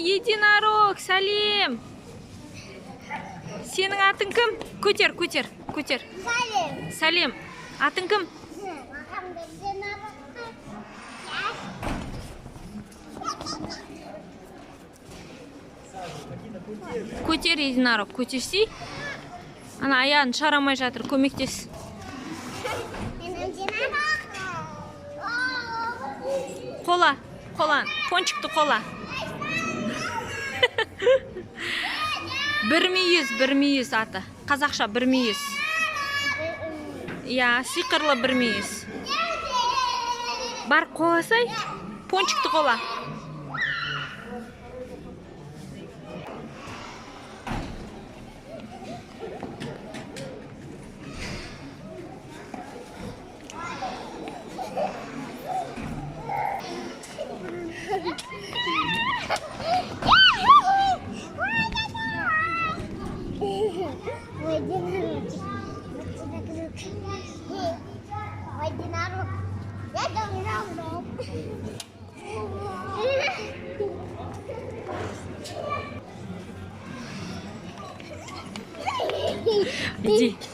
единорог, сәлем. Сенің атың кім? Көтер. Сәлем. Атың кім? Көтер, единорог, көтерсей. Ана аяғын шығарамай жатыр, көмектес. Қола, пончикті қола. 1 мүйіз аты. Қазақша 1 мүйіз. Я, сиқырлы 1 мүйіз. Бар қоласай, пончикті қола. Иди.